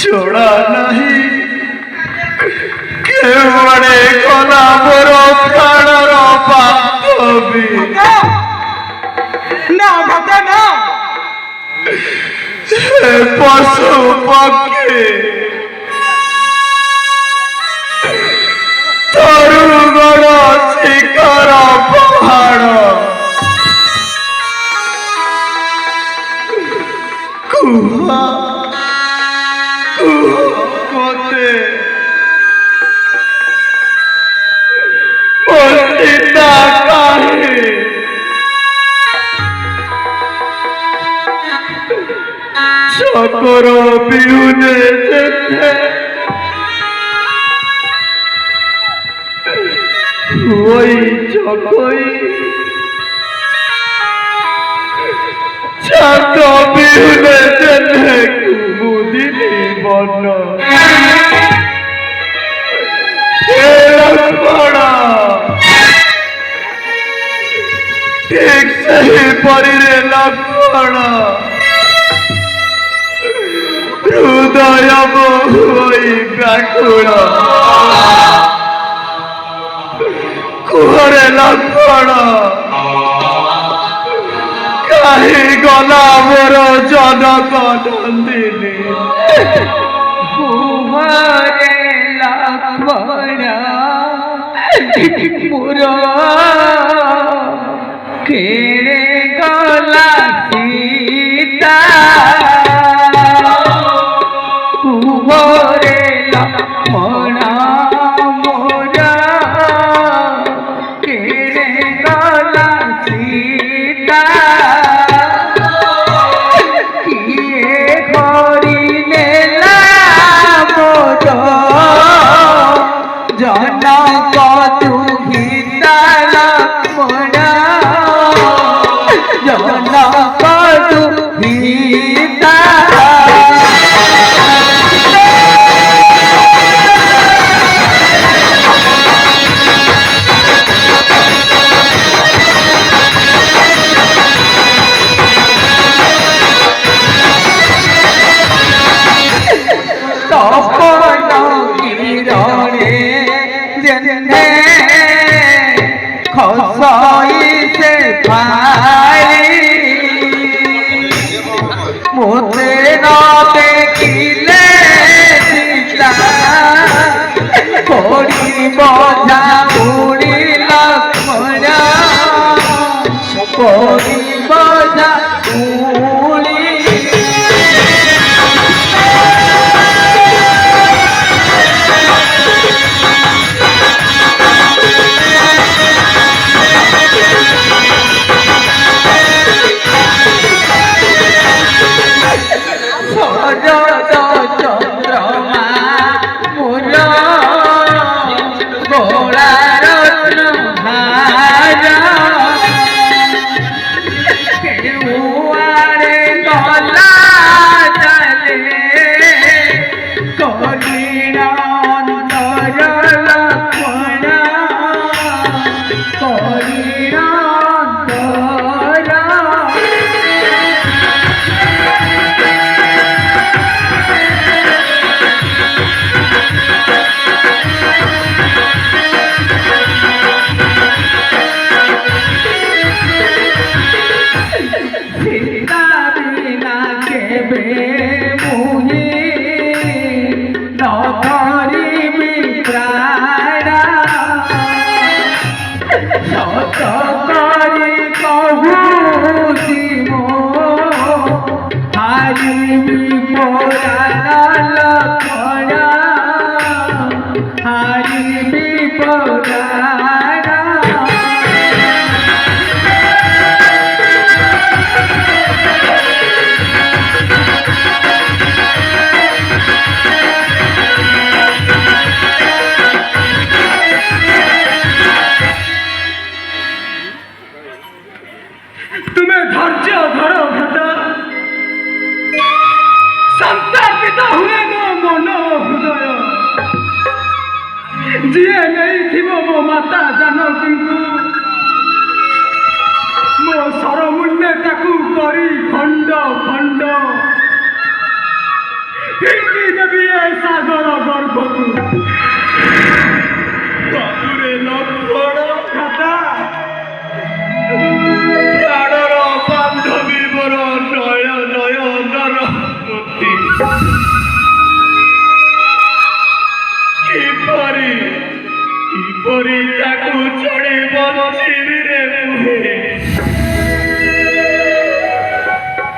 छोड़ा नहीं না ঘাটা না পশু পক্ষী তরুগণ শিখর পাহাড় কুহা মতে বন্দিতা কাহে সকর বিহুনে যেতে ওই চকই চাঁদ বিহুনে যেতে কুমুদিনী বর্ণ ঠিক সেই পরিরে লক্ষণ হৃদয় হই ব্যাকুল কুহরে লক্ষণ কাহি গলা মোর জনক নন্দিনী কুহরে লক্ষণ মোর কেড়ে গলা সীতা কুহরে লক্ষণ মোর কেড়ে গলা সীতা কিয়ে করিলে জনক তুহিতা লক্ষ্মণ জনক তুহিতা তপন কিরণে জেনে খসাইছে ভাই মোতে না দেখিলে সীতা করিব ঝাউড়ি লক্ষ্মণ করিব ঝাউড়ি চন্দ্রমা মোর গোড়ার কেউয়ারে গলা জালে করিণ অন্তর লক্ষ্মণ করিণ অন্তর সীতা বিনা কেবে মুহি নকরিবি প্রাণ সত করি কহুছি মো হারিবি পরাণ লক্ষ্মণ হারিবি পরাণ তুমি ধৈর্য ধরো ভ্রাতা সন্তাপিত হুয়ে মো মন হৃদয় যিয়ে নেইথিব মো মাতা জানকীଙ୍କୁ ମୋ ସରମୂଲ୍ୟ ତାକୁ କରି ଖଣ୍ଡ ଖଣ୍ଡ ଫିଙ୍ଗି ଦେବି ଏ ସାଗର ଗର୍ଭକୁ ଲକ୍ଷ୍ମଣ ଭ୍ରାତା ପ୍ରାଣର ବାନ୍ଧ କରି ତାକୁ ଛାଡ଼ି ବଞ୍ଚିବି ରେ ମୁହେ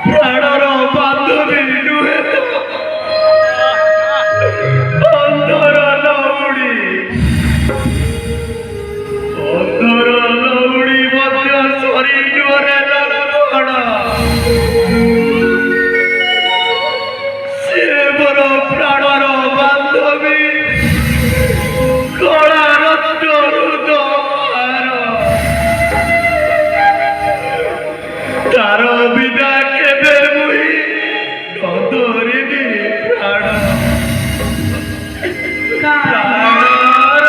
ପ୍ରାଣର ବାନ୍ଧବୀ ନୁହେଁ ତ ଅନ୍ତର ଲଉଡ଼ି ମଧ୍ୟ ସରି ନୁହରେ ଲଗଣ ସେ ମୋର ପ୍ରାଣର ବାନ୍ଧବୀ କଳା ରକ୍ତ ହୃଦୟ ତାର ବିଦା କେବେ ମୁଇଁ ନଦରିବି ପ୍ରାଣ ପ୍ରାଣର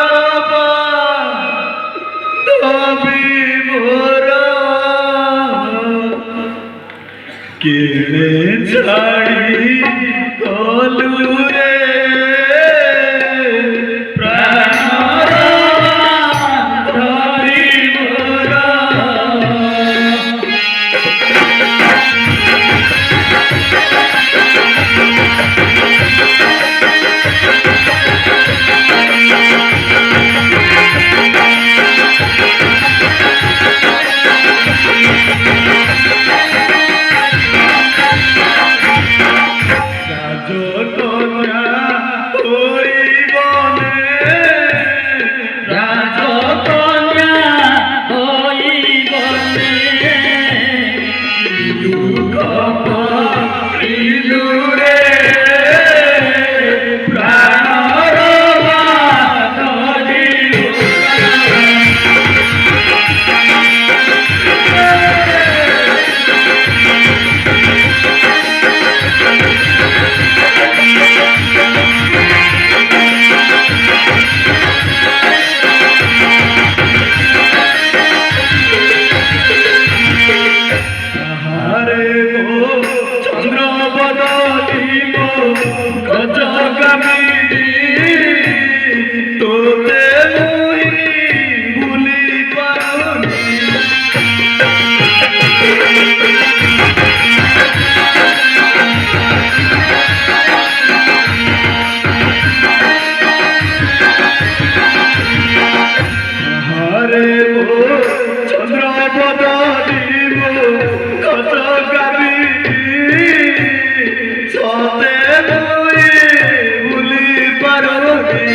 ବାନ୍ଧବୀ ମୋର କେଳେ ଛାଡ଼ି ଗଲୁ ରେ ପ୍ରାଣର ବାନ୍ଧବୀ ମୋର রাজকন্যা হইবনে রাজকন্যা হইবনে দুঃখ পাইলু রে প্রাণর বাঁধবী আহারে গো চন্দ্রবদনী গো গজগামিনী তোতে মুই ভুলি পারুনি আহারে গো চন্দ্রবদনী গো গজগামিনী সতে মুই ভুলি পারুনি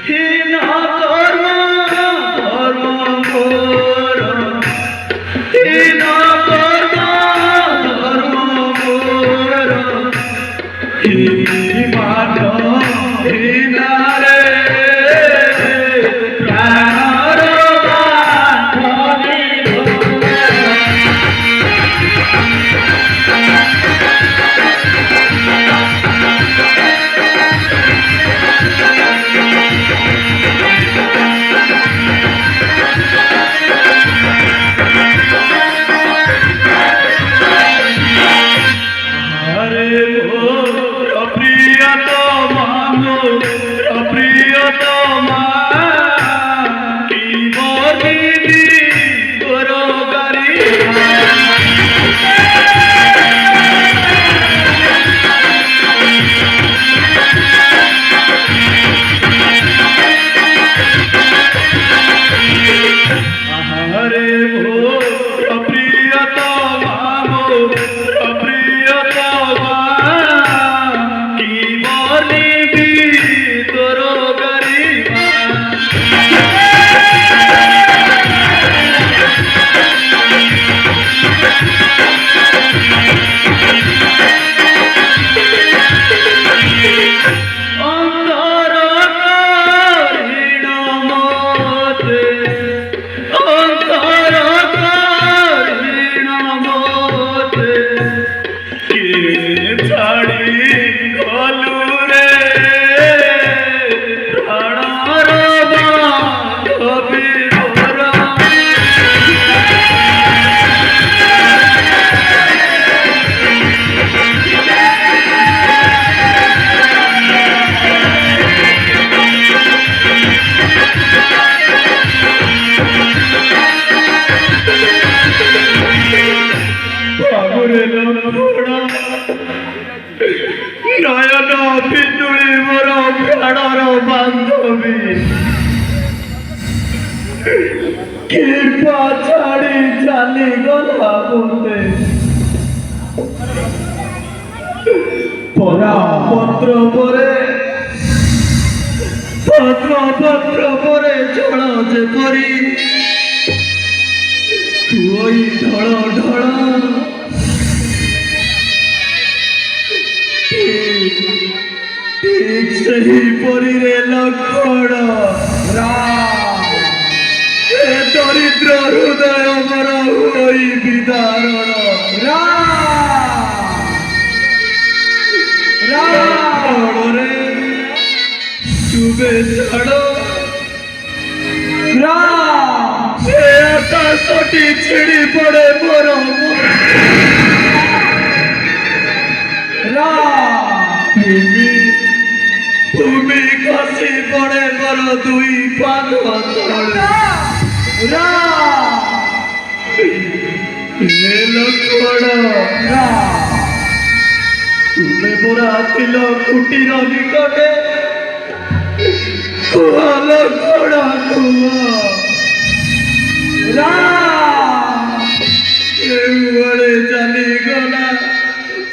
হীন কর্ম ধর্ম মোর হীন কর্ম ধর্ম মোর হীমান হীনারে প্রাণর বাঁধবী আরে মোর প্রিয়তমা মোর প্রিয়তমা কি বলিবি তোর গারি আহারে মোর প্রিয়তমা মোর প্রিয়তমা কি বলিবি তোর গরিমা অন্তর করিণ মতে অন্তর କହିବେ ଲକ୍ଷ୍ମଣ ନୟନ ପିତୁଳି ମୋର ପ୍ରାଣର ବାନ୍ଧବୀ କୃପା ଛାଡ଼ି ଚାଲିଗଲା ମୋତେ ପତ୍ର ପରେ ଜଳ ଯେପରି ତୁଇ ଢଳ ଢଳ ଠିକ୍ ସେହିପରି ରେ ଲକ୍ଷ୍ମଣ ଏ ଦରିଦ୍ର ହୃଦୟ ମୋର ହୋଇ ବିଦାରଣ ରେ ତୁମେ ଛାଡ଼ ଆକାଶଟି ଛିଡ଼ି ପଡ଼େ ମୋର ଭୂମି ଖସି ପଡ଼େ ମୋର ଦୁଇ ପାଦ ତଳେ ଲକ୍ଷ୍ମଣ ତୁମେ ପରା ଥିଲ କୁଟୀର ନିକଟେ କୁହ ଲକ୍ଷ୍ମଣ କୁହ କେଉଁଆଡ଼େ ଚାଲିଗଲା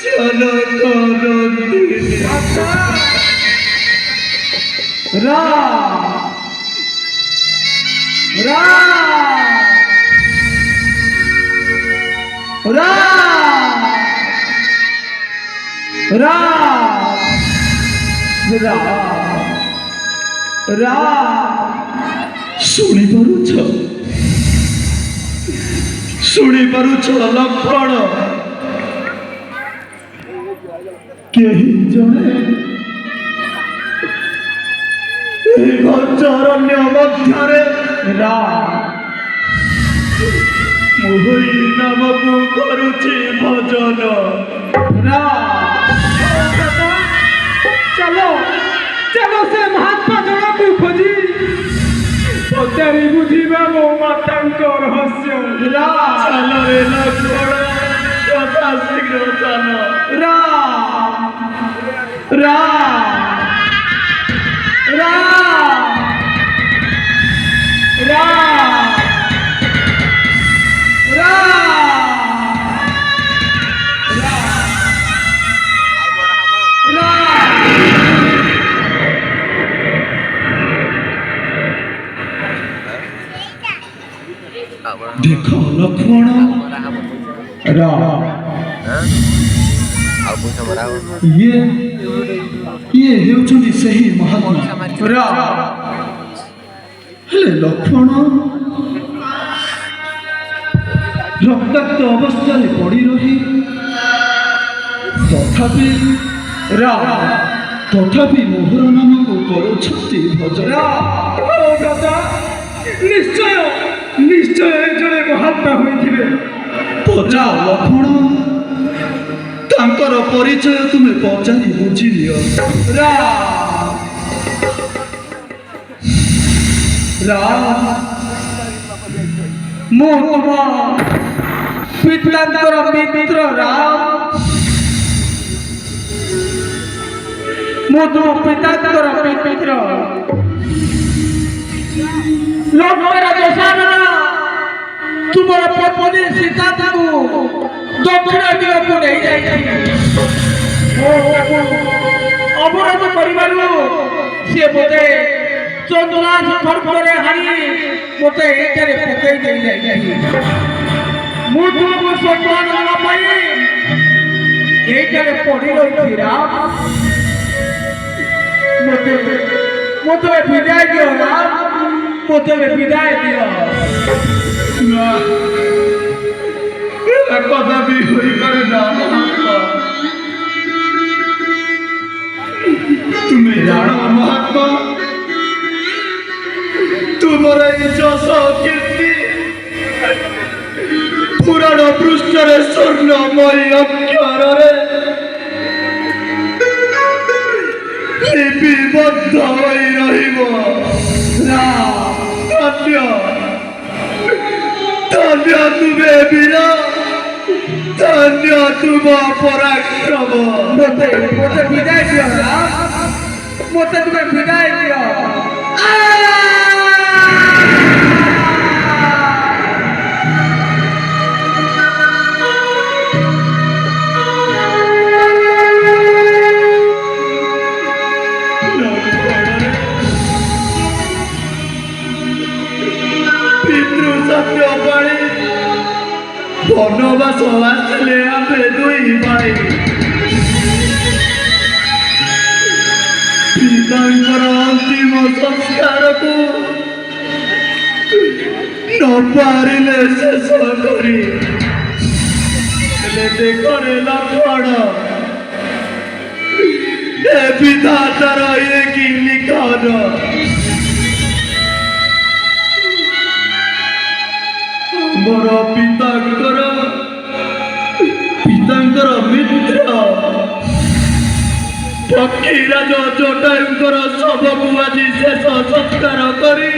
ଜନକ ନନ୍ଦିନୀ ଶୁଣିପାରୁଛ ଲକ୍ଷ୍ମଣ କେହି ଜଣେ ଏହି ଘଞ୍ଚରଣ୍ୟ ମଧ୍ୟରେ ମୋହରି ନାମକୁ କରୁଛି ଭଜନ चलो चलो से महात्मा जन को खोजी पचारि बुझिबा मो मातांक रहस्य चल रे लक्ष्मण यथा शीघ्र चल रा रा रा रा रा देख लक्ष्मण ये हेउछन्ति सही महात्मा हेले लक्ष्मण रक्ताक्त अवस्था पड़ी रही तथापि मोहर नाम को करुछन्ति भजन निश्चय निश्चय जड़े महात्मा होइथिबे पचा लक्ष्मण तांकर परिचय तुम्हें पचारि बुझी लियो मो तुम पितांतर मित्र राम मो तुम पितांतर मित्र लक्ष्मण दशानन तुमर पत्नी सीता को दक्षिण दिग को नहीं जाई अवरोध करिबारु से बोते चंद्रास खड़खड़े हारी बोते एकेरे पकई देई जाई मु तुमको सम्मान देबा पई एकेरे पड़ी रही राम मोते विदाय दियो राम मोते विदाय दियो कदा भी होई करे ना महात्मा तुम्हें जानो महात्मा तुमर यश कीर्ति पुराण पृष्ठ स्वर्णमयी अक्षर लिपिबद्ध होई रहिबो धन्य धन्य तुम्हें वीर ଧନ୍ୟ ତୁମ ପରାକ୍ରମ। ମୋତେ ବିଦାୟ ଦିଅ ରାମ, ମୋତେ ତୁମେ ବିଦାୟ ଦିଅ। ପିତୃ ସତ୍ୟ ପାଳି ବନବାସ ଆସିଲେ ଆମେ ଦୁଇ ଭାଇ। ପିତାଙ୍କର ଅନ୍ତିମ ସଂସ୍କାରକୁ ନ ପାରିଲେ ଶେଷ କରି ହେଲେ ଦେଖରେ ଲକ୍ଷ୍ମଣ, ଏ ବିଧାତାର ଏ କି ଲିଖନ। ମୋର ପିତାଙ୍କର ମିତ୍ର ପକ୍ଷୀରାଜ ଜଟାୟୁଙ୍କର ଶବକୁ ଆଜି ଶେଷ ସଂସ୍କାର କରି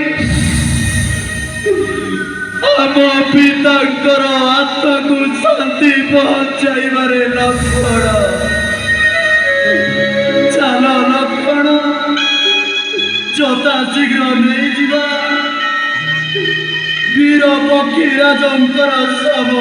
ଆମ ପିତାଙ୍କର ଆତ୍ମାକୁ ଶାନ୍ତି ପହଞ୍ଚାଇବାରେ ଲକ୍ଷ୍ମଣ। ଚାଲ ଲକ୍ଷ୍ମଣ, ଯଥା ଶୀଘ୍ର ନେଇଯିବା ବୀର ପକ୍ଷୀରାଜଙ୍କର ଶବ।